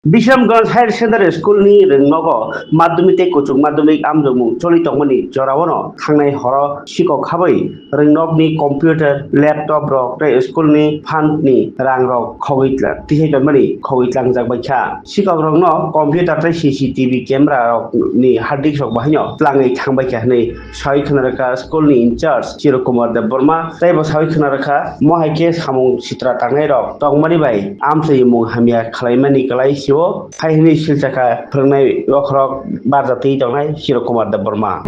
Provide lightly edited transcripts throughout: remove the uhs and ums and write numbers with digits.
Bishamganj Higher Secondary School ni Ringnogo Madhyamik tei Kuchuk Madhyamik Amjomung choli tongmani jorao thangnai horo sikok habai ringnog ni computer laptop rok tei school ni fund ni rang rok khogitla tihai tongmani khogitlang jak baikha sikok rok no computer tei CCTV camera rok ni hard disk rok bahaino tlangai thangbai kha nei sai khonaraka school ni in charge Chirokumar Dev Burma tei bo sai khonaraka mohaike samung sitra tangnai rok tongmani bai amsai mung hamia khalaimani kalai Haini Silchaka Pranay Rokrok Barzati Donai Chirokumar Dev Burma.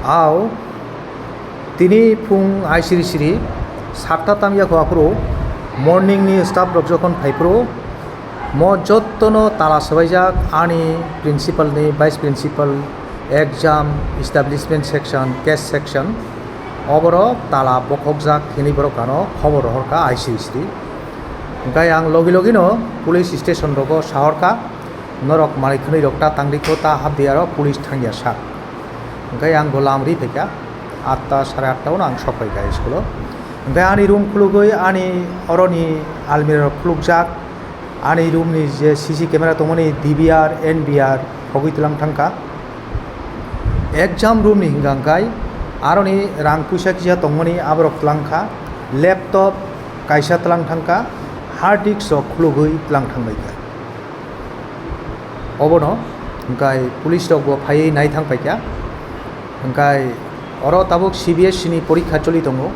Aw tini phung aisiri siri 7ta tamya khwapro morning ni staff rok jokon phaipro mo jottono tala sabaijak ani principal ni vice principal exam establishment section case section oboro tala bokhokjak thini borok kano khobor horka aisiri gai ang logi logi no police station rogo sahorka norok malikhni rokta tangriko ta habdiaro police thangya sak gai ang golamri peka 8ta 8:30 on ang sopai gai school gai ani room khulugoi ani oroni almirah khulugjak ani room ni je cc camera tomoni dvr nvr hogitlam thangka exam room ni hingangai aroni rang puisa kisa tongmani aborok tlangkha laptop kaisa tlang thangka hard disk rok khulugoi tlang thangbaika obono gai police rok bo phai nai thangpaika gai oro tabuk cbsc ni porikha choli tongo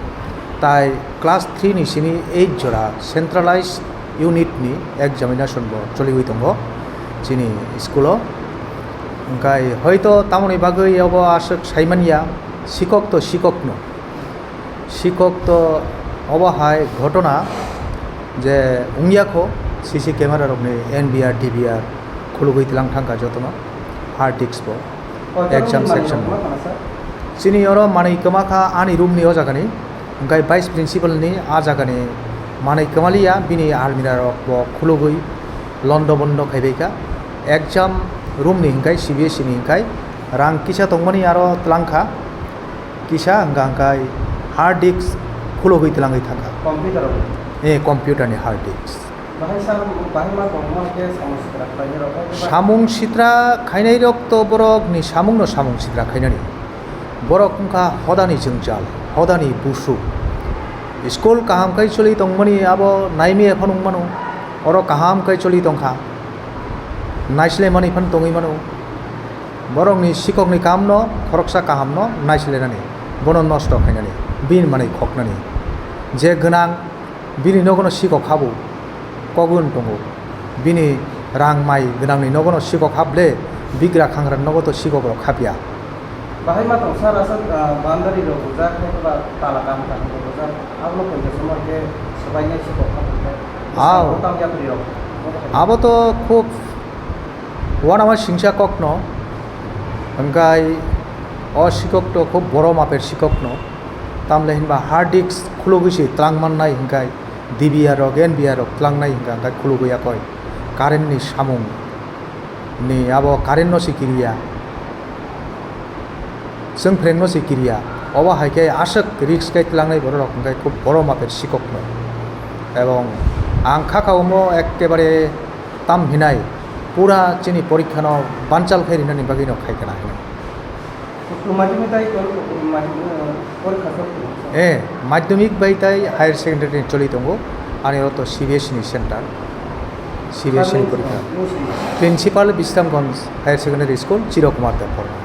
tai class 3 ni sini 8 jora centralized unit ni examination bo choli hoi tongo chini school o gai hoito tamoni bagoi obo ashok saimania শিক্ষক তো অবহায় ঘটনা যে উংয়াখো CC camera রকম NBR DVR খুলুগই তিলাং thangka যতন hard disk exam section চিনি or মাनै কমাখা আনি room নি অজাগানি গাই vice principal নি আ জাগানি মাनै কমালিয়া বিনি আলমিরা রক খুলুগই লন্ড বন্ড খাইবেকা এক্সাম রুম নি হিংকাই সিবিএসসি নি হিংকাই রাং কিসা তংমানি আরো ত্লাংখা Kisha angkai hard disk khulo hoi tilangai thaka computer ni hard disk samung sitra khainai rok to borok ni samung sitra khainani borok kha hodani jungjal hodani busu school kaham kai choli tongmani abo naimi ephonung manu oro kaham kai choli tongkha naisle mani phan tongi manu borok ni sikok ni kam no khoroksa kaham no naisle nani bono nosto khainani bin manai khoknani je gnang bini nogono sikok khabu kogun tongo bini rang mai gnang ni nogono sikok khable bigra khangra nogoto sikok ro khapia bahai ma tong sara sa bandari ro buja kheba tala kam kan buja ablo ko je somar ke sabai ne sikok khabu aw tam ya pri ro abo to khub one আমার সিংসা কখনো angkai o sikok to khub boro maper sikok no tamle hinba hard disk khulugisi tlangman nai hingkai dvr rok nvr rok tlangnai hingkai khuluguya koi current ni samung ni abo current no sikiriya sengpreng no sikiriya oba haike ashak risk kai tlangnai boro rok hingkai khub boro maper sikok no ebong ang khakaomo ekkebare tam hinai পুরা চিনি পরীক্ষা ন বাঞ্চাল খাই রিনানি বাকি ন খাই কেনা মাধ্যমিক বাইতাই হায়ার সেকেন্ডারি চলি দঙ্গ আনি তো সিবিএসসি নি সেন্টার সিবিএসসি পরীক্ষা principal Bishramganj higher secondary school Chirkumar Deb Varma